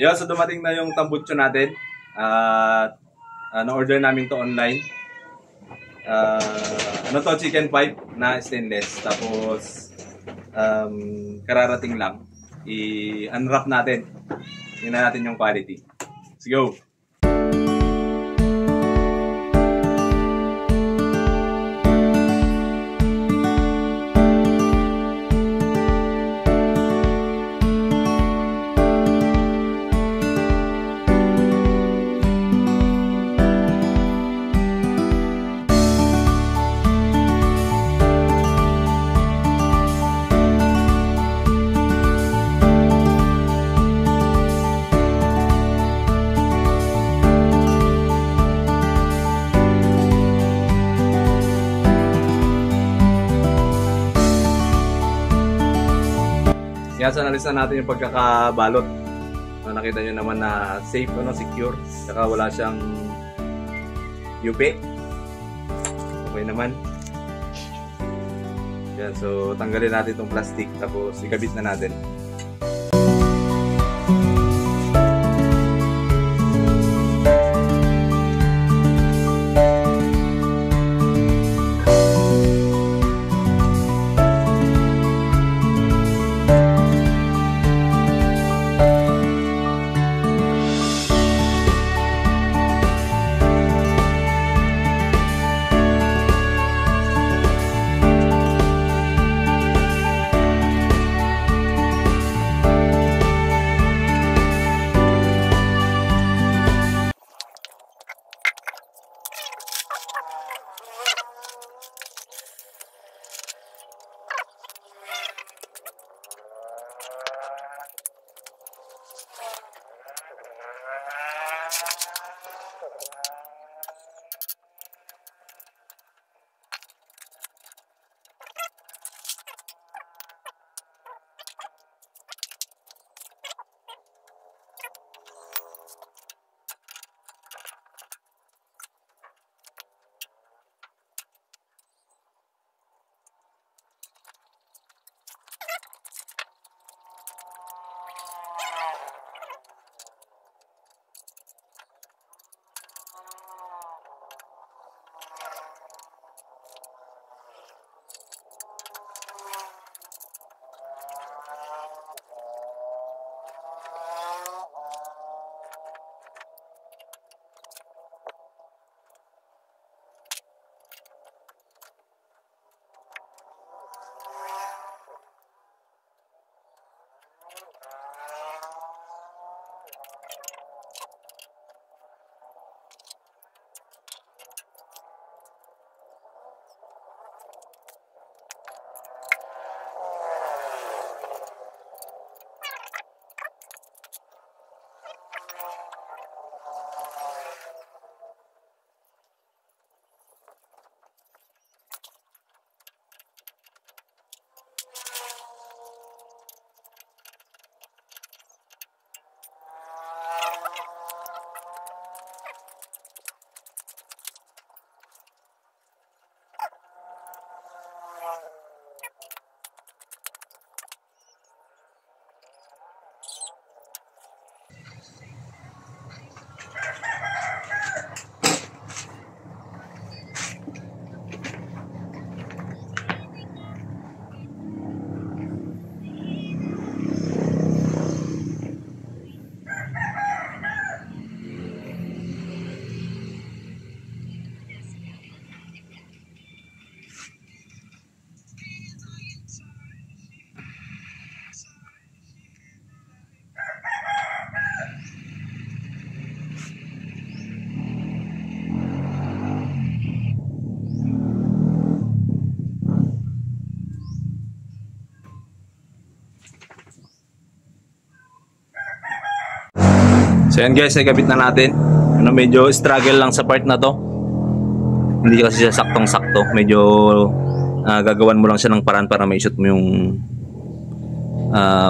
Yun, so dumating na yung tambutso natin. At na-order namin to online. Ano to, chicken pipe na stainless. Tapos, kararating lang. I-unwrap natin. Tingnan natin yung quality. Let's go! Yan, so nalisan natin yung pagkakabalot. So, nakita nyo naman na safe, secure. Saka wala siyang yupi. Okay naman. Yan, so tanggalin natin itong plastic. Tapos ikabit na natin. So yan guys, nagkabit na natin. Medyo struggle lang sa part na to. Hindi kasi siya saktong-sakto. Medyo gagawan mo lang siya ng paraan para ma-shoot mo yung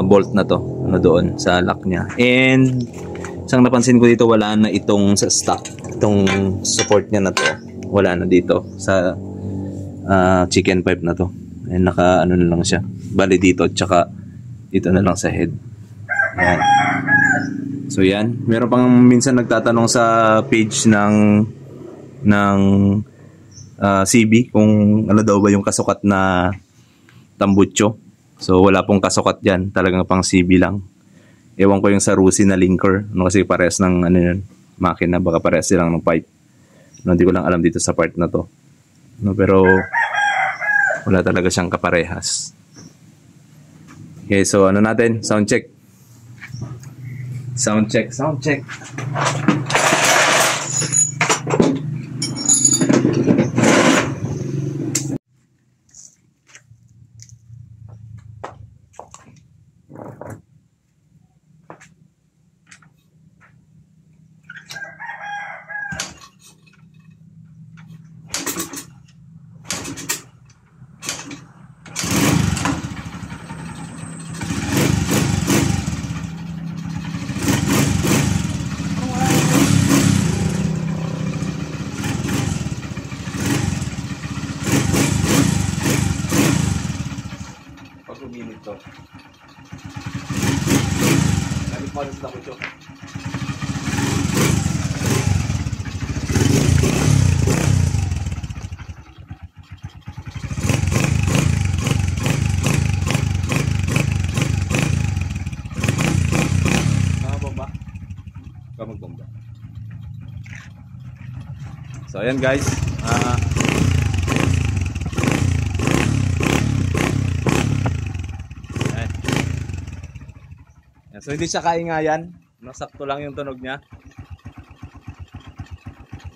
bolt na to doon sa lock niya. And isang napansin ko dito, wala na itong sa stock. Itong support niya na to. Wala na dito sa chicken pipe na to. And naka ano na lang siya. Bali dito at saka dito na lang sa head. Ayan. So yan, meron pang minsan nagtatanong sa page ng CB kung ano daw ba yung kasukat na tambucho. So wala pong kasukat diyan, talagang pang CB lang. Ewan ko yung sa Rusi na linker, no, kasi parehas ng ano yun, makina, baka parehas silang ng pipe. No, hindi ko lang alam dito sa part na to. No, pero wala talaga siyang kaparehas. Okay, so ano natin? Sound check. Sound check, sound check. Minute to. Gamit mo rin sa tambucho. Bomba. Ikaw magbomba. So ayan guys. So hindi siya kaingayan, nasakto lang yung tunog niya.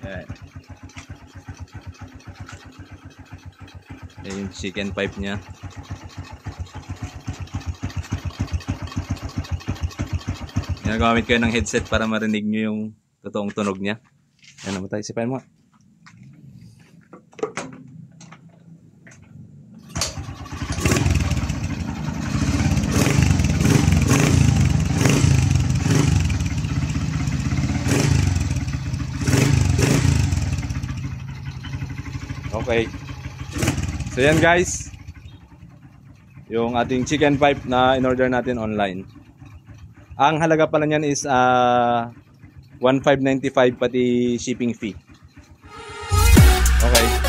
Ayan. Ayan yung chicken pipe niya. Ginagamit kayo ng headset para marinig nyo yung totoong tunog niya. Ayan naman tayo, sipain mo. Okay. So yan guys, yung ating chicken pipe na in-order natin online. Ang halaga pala niyan is 1,595 pati shipping fee. Okay.